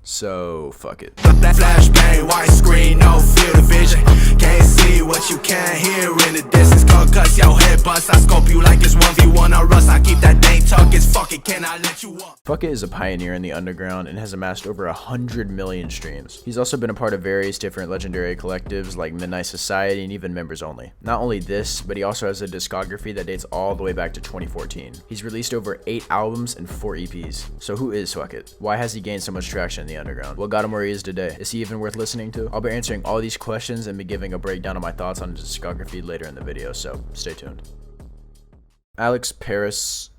So, fuck it. Flashbang, white screen, no field of vision. Can't see what you can't hear in the distance. Concuss your head bust. I scope you like it's 1v1 or Russ. I keep that dang tuck. It's fucking, can I let you up? Fukkit is a pioneer in the underground and has amassed over 100 million streams. He's also been a part of various different legendary collectives like Midnight Society and even Members Only. Not only this, but he also has a discography that dates all the way back to 2014. He's released over 8 albums and 4 EPs. So who is Fukkit? Why has he gained so much traction in the underground? What got him where he is today? Is he even worth listening to? I'll be answering all these questions and be giving a breakdown of my thoughts on his discography later in the video, so stay tuned. Alex Perez,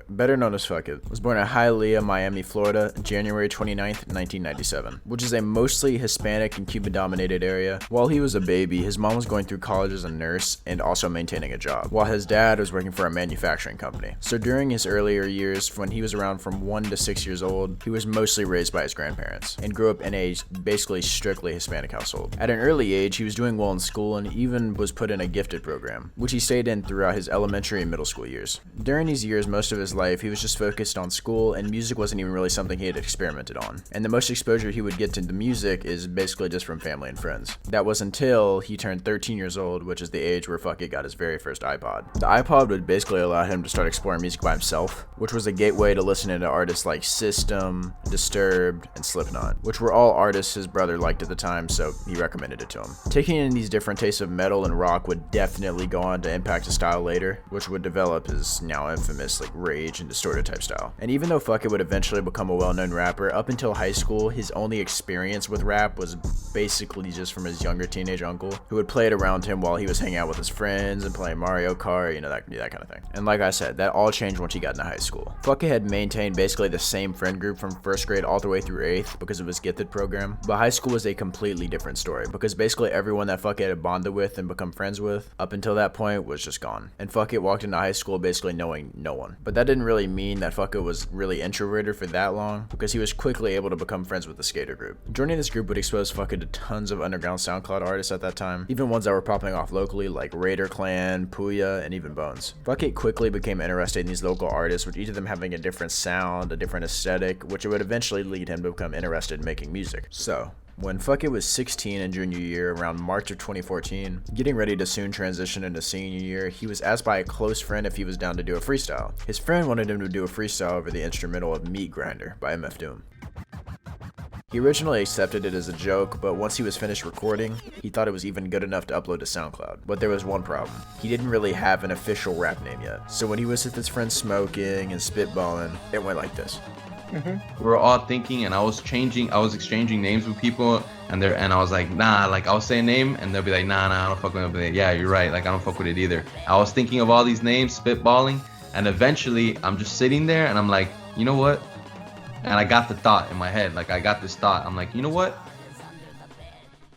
better known as Fukkit, was born in Hialeah, Miami, Florida, January 29th, 1997, which is a mostly Hispanic and Cuban-dominated area. While he was a baby, his mom was going through college as a nurse and also maintaining a job, while his dad was working for a manufacturing company. So during his earlier years, when he was around from 1 to 6 years old, he was mostly raised by his grandparents and grew up in a basically strictly Hispanic household. At an early age, he was doing well in school and even was put in a gifted program, which he stayed in throughout his elementary and middle school years. During these years, most of his life, he was just focused on school, and music wasn't even really something he had experimented on. And the most exposure he would get to the music is basically just from family and friends. That was until he turned 13 years old, which is the age where Fukkit got his very first iPod. The iPod would basically allow him to start exploring music by himself, which was a gateway to listening to artists like System, Disturbed, and Slipknot, which were all artists his brother liked at the time, so he recommended it to him. Taking in these different tastes of metal and rock would definitely go on to impact his style later, which would develop his now infamous rage and distorted type style. And even though Fukkit would eventually become a well-known rapper, up until high school, his only experience with rap was basically just from his younger teenage uncle, who would play it around him while he was hanging out with his friends and playing Mario Kart, that kind of thing. And like I said, that all changed once he got into high school. Fukkit had maintained basically the same friend group from 1st grade all the way through 8th because of his gifted program, but high school was a completely different story because basically everyone that Fukkit had bonded with and become friends with up until that point was just gone. And Fukkit walked into high school basically knowing no one. But that didn't really mean that Fukkit was really introverted for that long, because he was quickly able to become friends with the skater group. Joining this group would expose Fukkit to tons of underground SoundCloud artists at that time, even ones that were popping off locally like Raider Clan, Puya, and even Bones. Fukkit quickly became interested in these local artists, with each of them having a different sound, a different aesthetic, which would eventually lead him to become interested in making music. So, when Fukkit was 16 in junior year, around March of 2014, getting ready to soon transition into senior year, he was asked by a close friend if he was down to do a freestyle. His friend wanted him to do a freestyle over the instrumental of Meat Grinder by MF Doom. He originally accepted it as a joke, but once he was finished recording, he thought it was even good enough to upload to SoundCloud. But there was one problem. He didn't really have an official rap name yet. So when he was with his friends smoking and spitballing, it went like this. We were all thinking, and I was exchanging names with people, and I was like, nah, I'll say a name, and they'll be like, nah, I don't fuck with it. I'll be like, yeah, you're right, I don't fuck with it either. I was thinking of all these names, spitballing, and eventually I'm just sitting there, and I'm like, you know what? And I got the thought in my head, I got this thought. I'm like, you know what?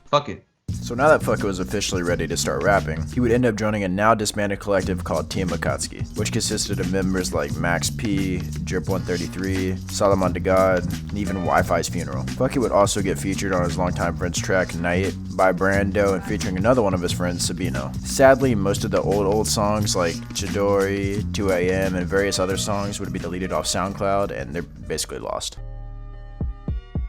Fuck it. So now that Fukkit was officially ready to start rapping, he would end up joining a now disbanded collective called Team Akatsuki, which consisted of members like Max P, Drip 133, Solomon to God, and even Wi-Fi's Funeral. Fukkit would also get featured on his longtime friend's track Night by Brando and featuring another one of his friends, Sabino. Sadly, most of the old songs like Chidori, 2am, and various other songs would be deleted off SoundCloud, and they're basically lost.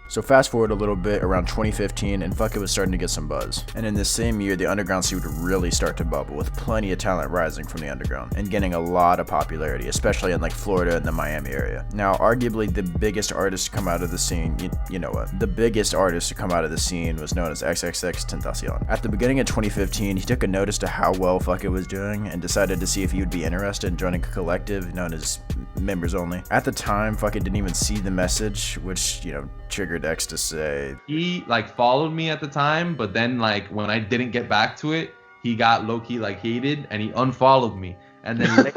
So fast forward a little bit, around 2015, and Fukkit was starting to get some buzz. And in this same year, the underground scene would really start to bubble, with plenty of talent rising from the underground and getting a lot of popularity, especially in Florida and the Miami area. Now, arguably the biggest artist to come out of the scene, you know what? The biggest artist to come out of the scene was known as Xxxtentacion. At the beginning of 2015, he took a notice to how well Fukkit was doing and decided to see if he would be interested in joining a collective known as Members Only. At the time, Fukkit didn't even see the message, which, triggered X to say he followed me at the time, but then when I didn't get back to it, he got low-key hated, and he unfollowed me. And then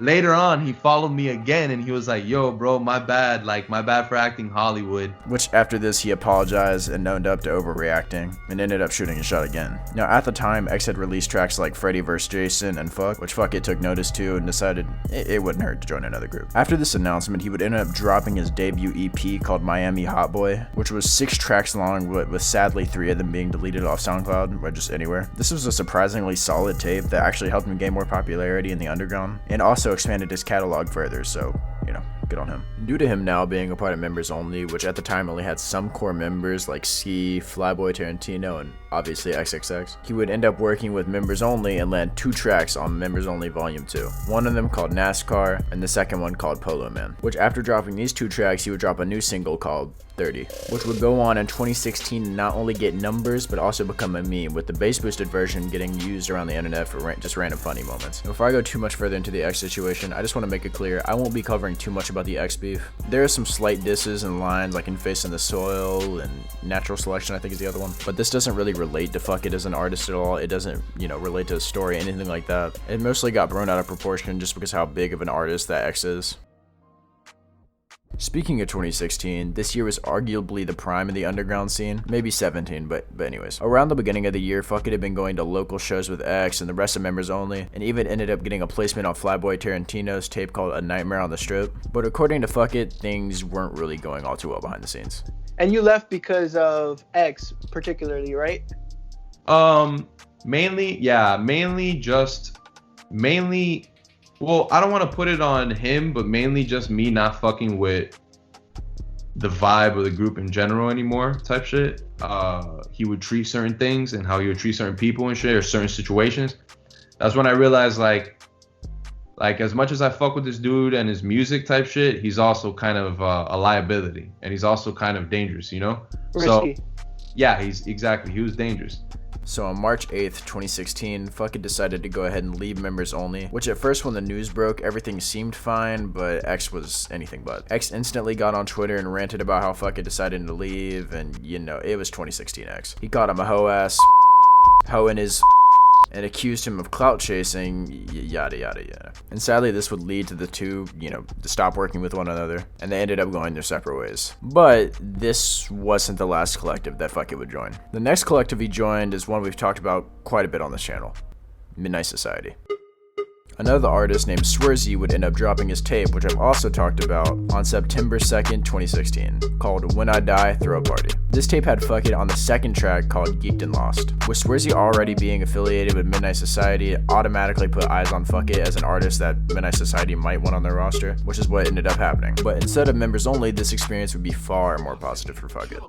later on he followed me again, and he was like, yo bro, my bad for acting Hollywood. Which after this he apologized and owned up to overreacting and ended up shooting his shot again. Now at the time, X had released tracks like Freddy vs. Jason and Fuck, which Fukkit took notice to and decided it wouldn't hurt to join another group. After this announcement, he would end up dropping his debut EP called Miami Hot Boy, which was 6 tracks long, with sadly 3 of them being deleted off SoundCloud or just anywhere. This was a surprisingly solid tape that actually helped him gain more popularity in the underground and also expanded his catalog further, so Good on him. Due to him now being a part of Members Only, which at the time only had some core members like Ski, Flyboy Tarantino, and obviously XXX, he would end up working with Members Only and land 2 tracks on Members Only Volume 2. One of them called NASCAR, and the second one called Polo Man, which after dropping these 2 tracks, he would drop a new single called 30, which would go on in 2016 and not only get numbers, but also become a meme, with the bass boosted version getting used around the internet for just random funny moments. Before I go too much further into the X situation, I just want to make it clear, I won't be covering too much about the X beef. There are some slight disses and lines like Face in the Soil and Natural Selection, I think is the other one, but this doesn't really relate to Fukkit as an artist at all. It doesn't, relate to the story, anything like that. It mostly got blown out of proportion just because how big of an artist that X is. Speaking of 2016, this year was arguably the prime of the underground scene, maybe 17, but anyways. Around the beginning of the year, Fukkit had been going to local shows with X and the rest of Members Only, and even ended up getting a placement on Flyboy Tarantino's tape called A Nightmare on the Strip. But according to Fukkit, things weren't really going all too well behind the scenes. And you left because of X particularly, right? Mainly, well, I don't want to put it on him, but mainly just me not fucking with the vibe of the group in general anymore type shit. He would treat certain things and how he would treat certain people and shit, or certain situations. That's when I realized, like as much as I fuck with this dude and his music type shit, he's also kind of a liability, and he's also kind of dangerous, Risky. So yeah, he was dangerous. So on March 8th, 2016, Fukkit decided to go ahead and leave Members Only, which at first when the news broke, everything seemed fine, but X was anything but. X instantly got on Twitter and ranted about how Fukkit decided to leave, and it was 2016 X. He called him a hoe ass, hoe in his, and accused him of clout chasing, yada yada yada. And sadly, this would lead to the two, to stop working with one another, and they ended up going their separate ways. But this wasn't the last collective that Fukkit would join. The next collective he joined is one we've talked about quite a bit on this channel, Midnight Society. Another artist named Swerzy would end up dropping his tape, which I've also talked about, on September 2nd, 2016, called When I Die, Throw a Party. This tape had Fukkit on the second track called Geeked and Lost. With Swerzy already being affiliated with Midnight Society, it automatically put eyes on Fukkit as an artist that Midnight Society might want on their roster, which is what ended up happening. But instead of Members Only, this experience would be far more positive for Fukkit.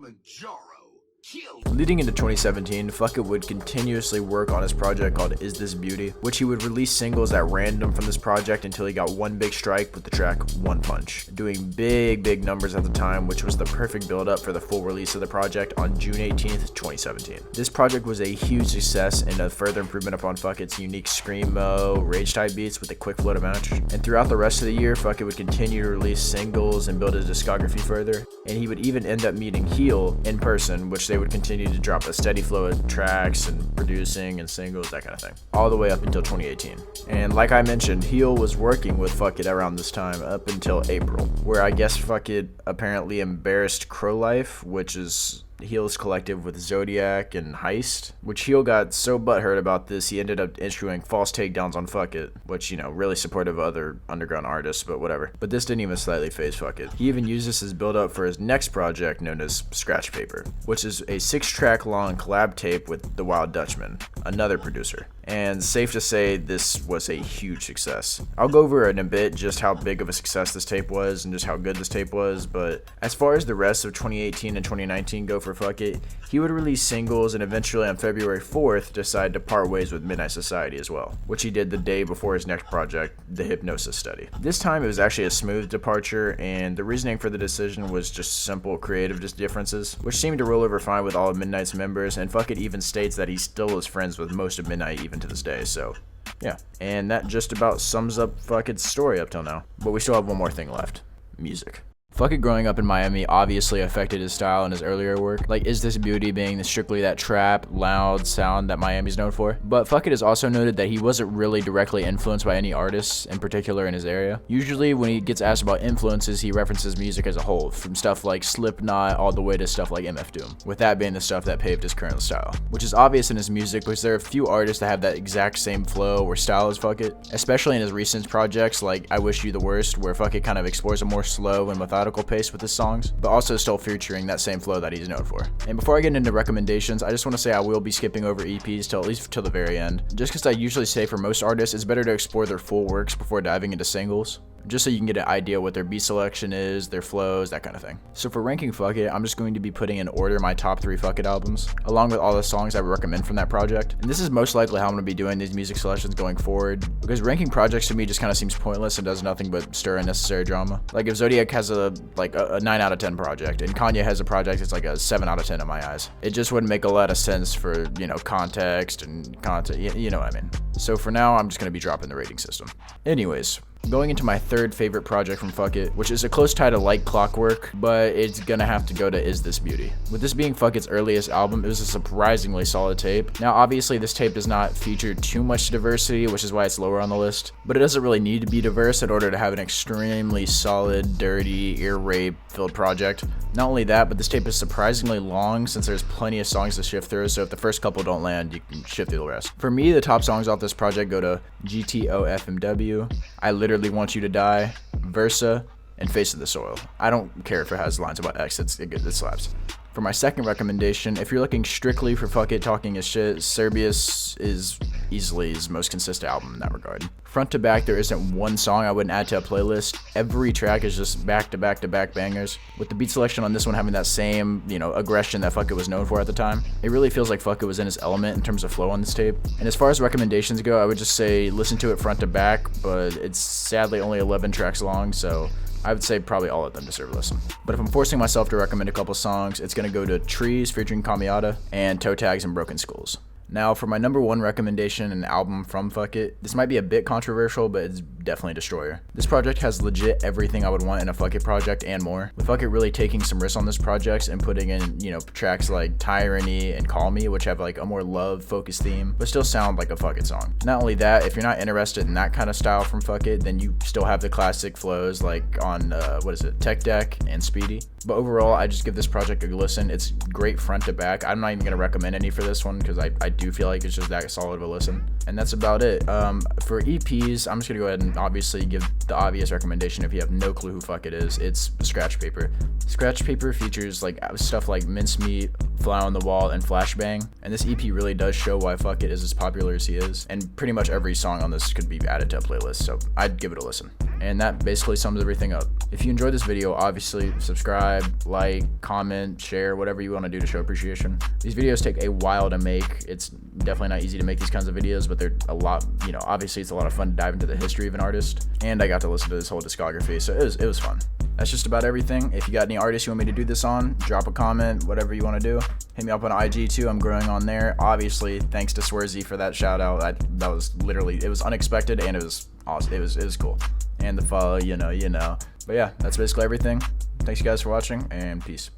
Leading into 2017, Fukkit would continuously work on his project called Is This Beauty, which he would release singles at random from this project until he got one big strike with the track One Punch, doing big numbers at the time, which was the perfect build up for the full release of the project on June 18th, 2017. This project was a huge success and a further improvement upon Fukkit's unique screamo, rage type beats with a quick flow to match. And throughout the rest of the year, Fukkit would continue to release singles and build his discography further, and he would even end up meeting Heel in person, which they would continue to drop a steady flow of tracks and producing and singles, that kind of thing, all the way up until 2018. And like I mentioned, Heel was working with Fukkit around this time up until April, where I guess Fukkit apparently embarrassed Crow Life, which is Heel's collective with Zodiac and Heist, which Heel got so butthurt about this, he ended up issuing false takedowns on Fukkit, which, really supportive of other underground artists, but whatever. But this didn't even slightly faze Fukkit. He even used this as build up for his next project known as Scratch Paper, which is a 6-track long collab tape with The Wild Dutchman, another producer. And safe to say, this was a huge success. I'll go over in a bit just how big of a success this tape was and just how good this tape was, but as far as the rest of 2018 and 2019 go for Fukkit, he would release singles and eventually on February 4th decide to part ways with Midnight Society as well, which he did the day before his next project, The Hypnosis Study. This time it was actually a smooth departure, and the reasoning for the decision was just simple creative differences, which seemed to roll over fine with all of Midnight's members, and Fukkit even states that he still is friends with most of Midnight even to this day, so yeah. And that just about sums up Fukkit's story up till now. But we still have one more thing left: music. Fukkit growing up in Miami obviously affected his style in his earlier work, like Is This Beauty being strictly that trap, loud sound that Miami's known for. But Fukkit has also noted that he wasn't really directly influenced by any artists in particular in his area. Usually when he gets asked about influences, he references music as a whole, from stuff like Slipknot all the way to stuff like MF Doom, with that being the stuff that paved his current style, which is obvious in his music because there are a few artists that have that exact same flow or style as Fukkit, especially in his recent projects like I Wish You the Worst, where Fukkit kind of explores a more slow and methodical pace with his songs, but also still featuring that same flow that he's known for. And before I get into recommendations, I just want to say I will be skipping over EPs till at least till the very end, just because I usually say for most artists it's better to explore their full works before diving into singles. just so you can get an idea what their beat selection is, their flows, that kind of thing. So for ranking Fukkit, I'm just going to be putting in order my top 3 Fukkit albums, along with all the songs I would recommend from that project. And this is most likely how I'm going to be doing these music selections going forward, because ranking projects to me just kind of seems pointless and does nothing but stir unnecessary drama. Like if Zodiac has a 9 out of 10 project, and Kanye has a project that's like a 7 out of 10 in my eyes, it just wouldn't make a lot of sense for, you know, context and content, you know what I mean. So for now, I'm just going to be dropping the rating system. Anyways, going into my third favorite project from Fukkit, which is a close tie to Like Clockwork, but it's gonna have to go to Is This Beauty. With this being Fukkit's earliest album, it was a surprisingly solid tape. Now obviously this tape does not feature too much diversity, which is why it's lower on the list, but it doesn't really need to be diverse in order to have an extremely solid, dirty, ear rape filled project. Not only that, but this tape is surprisingly long since there's plenty of songs to shift through, so if the first couple don't land, you can shift through the rest. For me, the top songs off this project go to GTOFMW, I Literally Want You to Die, Versa, and Face of the Soil. I don't care if it has lines about X, it slaps. For my second recommendation, if you're looking strictly for Fukkit talking his shit, Serbius is easily his most consistent album in that regard. Front to back, there isn't one song I wouldn't add to a playlist. Every track is just back to back to back bangers. With the beat selection on this one having that same, you know, aggression that Fukkit was known for at the time, it really feels like Fukkit was in his element in terms of flow on this tape. And as far as recommendations go, I would just say listen to it front to back, but it's sadly only 11 tracks long, so I would say probably all of them deserve a listen. But if I'm forcing myself to recommend a couple songs, it's gonna go to Trees featuring Kamiata and Toe Tags and Broken Skulls. Now, for my number 1 recommendation, an album from Fukkit, this might be a bit controversial, but it's definitely Destroyer. This project has legit everything I would want in a Fukkit project and more, with Fukkit really taking some risks on this project and putting in, you know, tracks like Tyranny and Call Me, which have like a more love-focused theme, but still sound like a Fukkit song. Not only that, if you're not interested in that kind of style from Fukkit, then you still have the classic flows like on, Tech Deck and Speedy. But overall, I just give this project a listen. It's great front to back. I'm not even gonna recommend any for this one because I do feel like it's just that solid of a listen. And that's about it. For EPs, I'm just gonna go ahead and obviously give the obvious recommendation if you have no clue who Fukkit is. It's Scratch Paper. Scratch Paper features like stuff like Mincemeat, Fly on the Wall, and Flashbang. And this EP really does show why Fukkit is as popular as he is. And pretty much every song on this could be added to a playlist, so I'd give it a listen. And that basically sums everything up. If you enjoyed this video, obviously subscribe, like, comment, share, whatever you want to do to show appreciation. These videos take a while to make. It's definitely not easy to make these kinds of videos, but they're a lot, you know, obviously it's a lot of fun to dive into the history of an artist. And I got to listen to this whole discography, so it was fun. That's just about everything. If you got any artists you want me to do this on, drop a comment, whatever you want to do. Hit me up on IG too, I'm growing on there. Obviously, thanks to Swerzy for that shout out. That was literally, it was unexpected and it was awesome. It was cool. And the follow, you know. But yeah, that's basically everything. Thanks you guys for watching, and peace.